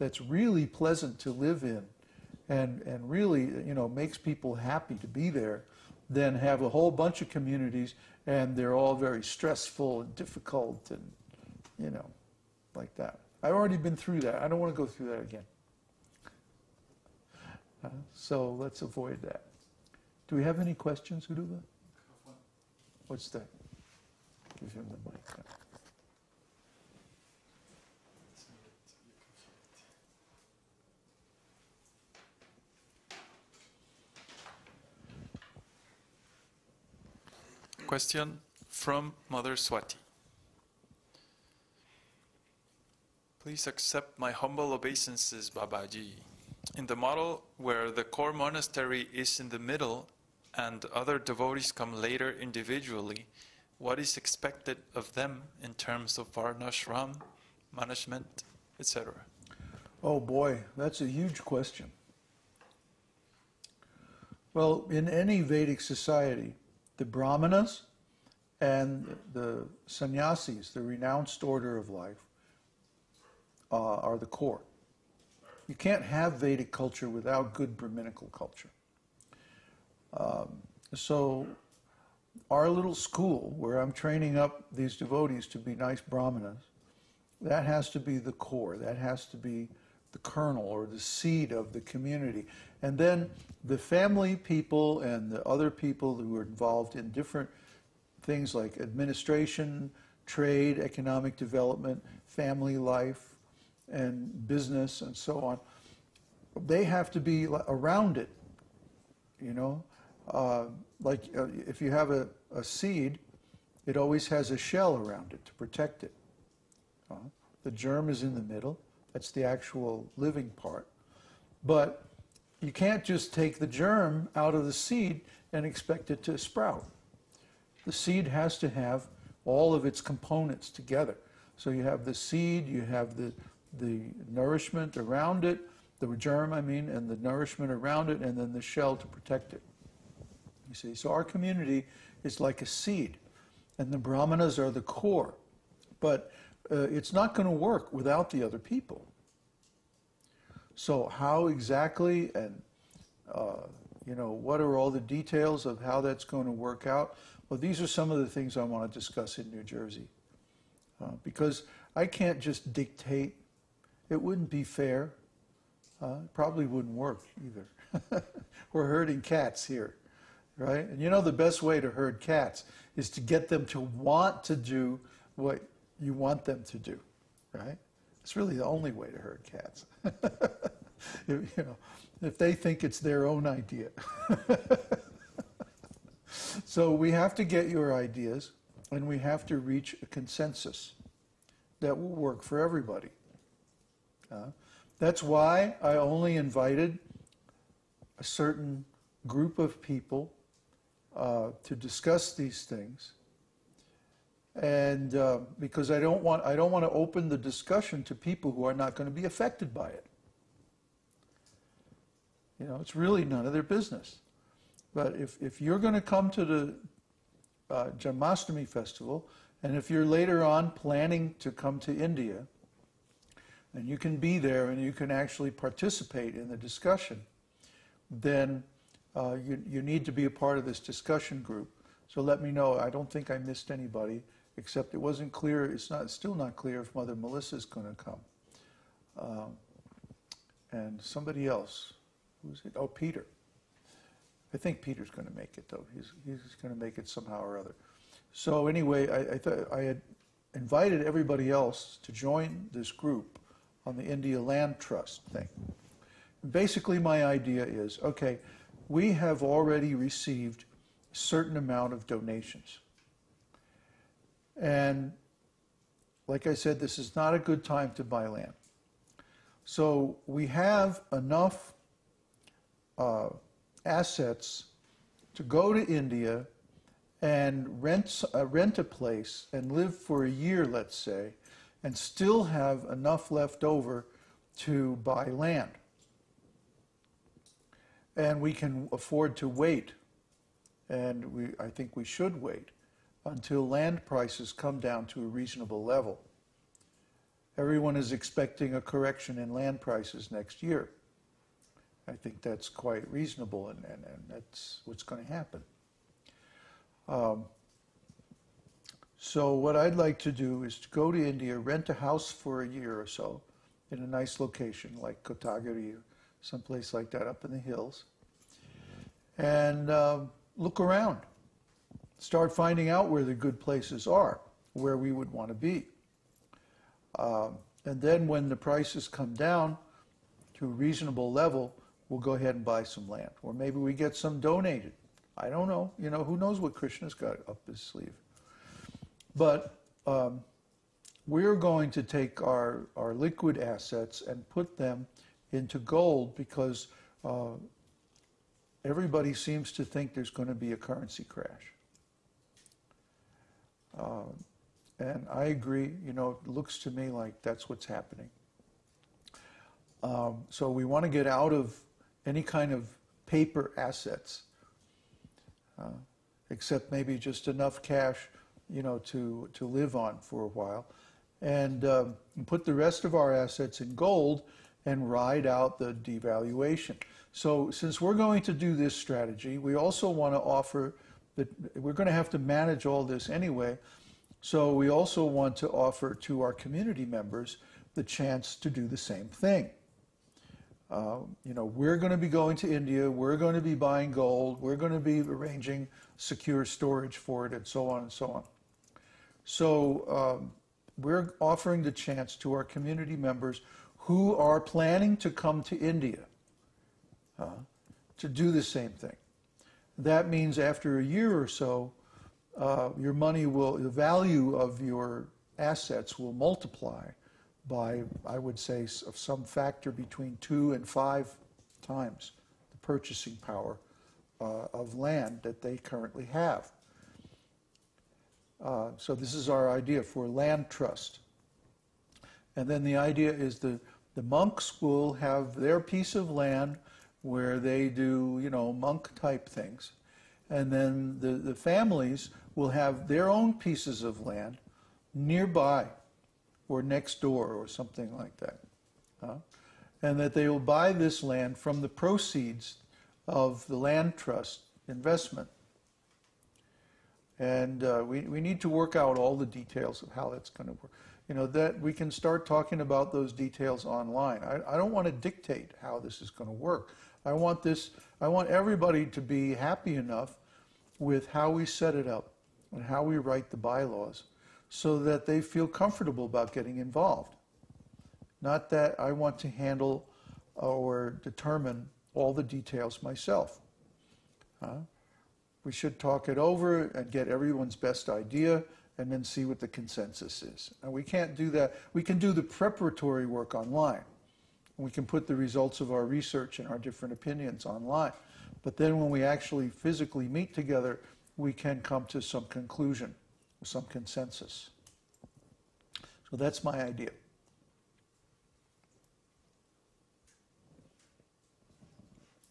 that's really pleasant to live in and really, makes people happy to be there, than have a whole bunch of communities and they're all very stressful and difficult and, like that. I've already been through that. I don't want to go through that again. So let's avoid that. Do we have any questions, Uruva? What's that? Give him the mic. Question from Mother Swati. Please accept my humble obeisances, Babaji. In the model where the core monastery is in the middle and other devotees come later individually, what is expected of them in terms of varṇāśrama, management, etc.? Oh boy, that's a huge question. Well, in any Vedic society, the Brahmanas and the sannyasis, the renounced order of life, are the core. You can't have Vedic culture without good Brahminical culture. So our little school, where I'm training up these devotees to be nice Brahmanas, that has to be the core. That has to be the kernel or the seed of the community. And then the family people and the other people who are involved in different things like administration, trade, economic development, family life, and business and so on, they have to be around it, if you have a seed, it always has a shell around it to protect it. The germ is in the middle. That's the actual living part. But you can't just take the germ out of the seed and expect it to sprout. The seed has to have all of its components together. So you have the seed, you have the nourishment around it, the germ, and the nourishment around it, and then the shell to protect it. You see, so our community is like a seed, and the Brahmanas are the core. But it's not going to work without the other people. So how exactly, and what are all the details of how that's going to work out? Well, these are some of the things I want to discuss in New Jersey. Because I can't just dictate. It wouldn't be fair. It probably wouldn't work either. We're herding cats here, right? And the best way to herd cats is to get them to want to do what you want them to do, right? It's really the only way to herd cats. If they think it's their own idea. So we have to get your ideas, and we have to reach a consensus that will work for everybody. That's why I only invited a certain group of people to discuss these things, and because I don't want to open the discussion to people who are not going to be affected by it. It's really none of their business. But if you're going to come to the Janmāṣṭamī festival, and if you're later on planning to come to India, and you can be there and you can actually participate in the discussion, then you need to be a part of this discussion group. So let me know. I don't think I missed anybody, except it wasn't clear. It's still not clear if Mother Melissa is going to come. And somebody else. Who's it? Oh, Peter. I think Peter's going to make it, though. He's going to make it somehow or other. So anyway, I thought I had invited everybody else to join this group on the India Land Trust thing. Basically, my idea is, okay, we have already received a certain amount of donations. And like I said, this is not a good time to buy land. So we have enough assets to go to India and rent a place and live for a year, let's say, and still have enough left over to buy land. And we can afford to wait, and I think we should wait until land prices come down to a reasonable level. Everyone is expecting a correction in land prices next year. I think that's quite reasonable, and that's what's going to happen. So what I'd like to do is to go to India, rent a house for a year or so in a nice location like Kotagiri or someplace like that up in the hills, and look around. Start finding out where the good places are, where we would want to be. And then when the prices come down to a reasonable level, we'll go ahead and buy some land. Or maybe we get some donated. I don't know. You know, who knows what Krishna's got up his sleeve. But we're going to take our liquid assets and put them into gold because everybody seems to think there's going to be a currency crash. And I agree, you know, it looks to me like that's what's happening. So we want to get out of any kind of paper assets, except maybe just enough cash, you know, to live on for a while, and put the rest of our assets in gold and ride out the devaluation. So since we're going to do this strategy, we also want to offer that we're going to have to manage all this anyway. So we also want to offer to our community members the chance to do the same thing. You know, we're going to be going to India, we're going to be buying gold, we're going to be arranging secure storage for it, and so on and so on. So we're offering the chance to our community members who are planning to come to India to do the same thing. That means after a year or so, your money will, the value of your assets will multiply by, I would say, of some factor between 2 and 5 times the purchasing power of land that they currently have. So this is our idea for land trust. And then the idea is the monks will have their piece of land where they do, you know, monk-type things. And then the families will have their own pieces of land nearby or next door or something like that. And that they will buy this land from the proceeds of the land trust investment. And we need to work out all the details of how that's going to work. You know, that we can start talking about those details online. I don't want to dictate how this is going to work. I want everybody to be happy enough with how we set it up and how we write the bylaws so that they feel comfortable about getting involved. Not that I want to handle or determine all the details myself. We should talk it over and get everyone's best idea and then see what the consensus is. And we can't do that. We can do the preparatory work online. We can put the results of our research and our different opinions online. But then when we actually physically meet together, we can come to some conclusion, some consensus. So that's my idea.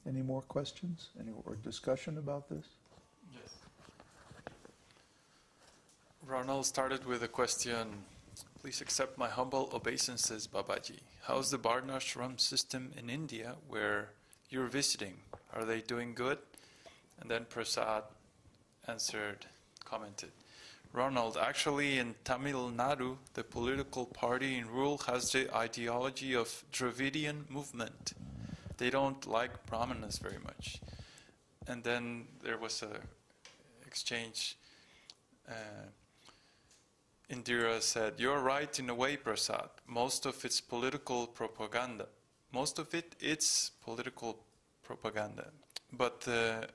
Any more questions? Any more discussion about this? Yes. Ronald started with a question. Please accept my humble obeisances, Babaji. How's the varṇāśrama system in India where you're visiting? Are they doing good? And then Prasad commented, Ronald, actually in Tamil Nadu, the political party in rule has the ideology of Dravidian movement. They don't like Brahmanas very much. And then there was a exchange. Indira said, you're right in a way, Prasad. Most of it's political propaganda. Most of it's political propaganda. But the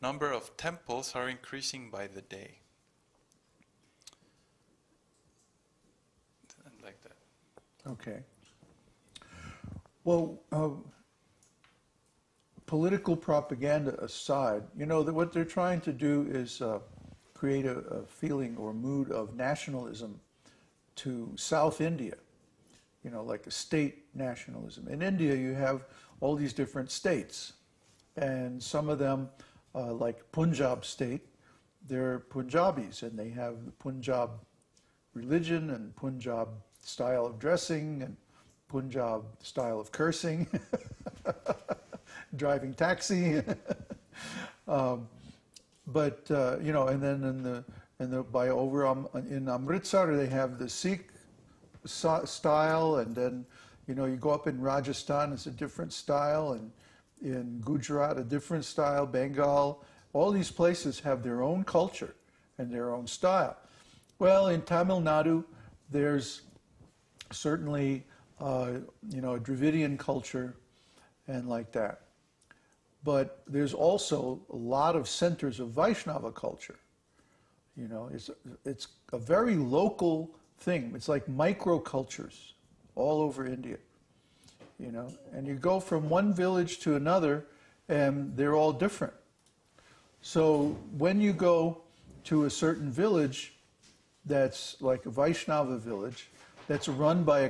number of temples are increasing by the day. Like that. Okay. Well, political propaganda aside, you know, that what they're trying to do is create a feeling or mood of nationalism to South India, you know, like a state nationalism. In India, you have all these different states, and some of them, like Punjab state, they're Punjabis, and they have the Punjab religion, and Punjab style of dressing, and Punjab style of cursing, driving taxi. But you know, and then in Amritsar they have the Sikh style, and then you know you go up in Rajasthan, it's a different style, and in Gujarat a different style, Bengal. All these places have their own culture and their own style. Well, in Tamil Nadu, there's certainly you know, a Dravidian culture and like that. But there's also a lot of centers of Vaishnava culture. You know, it's a very local thing. It's like microcultures all over India. You know, and you go from one village to another, and they're all different. So when you go to a certain village that's like a Vaishnava village, that's run by a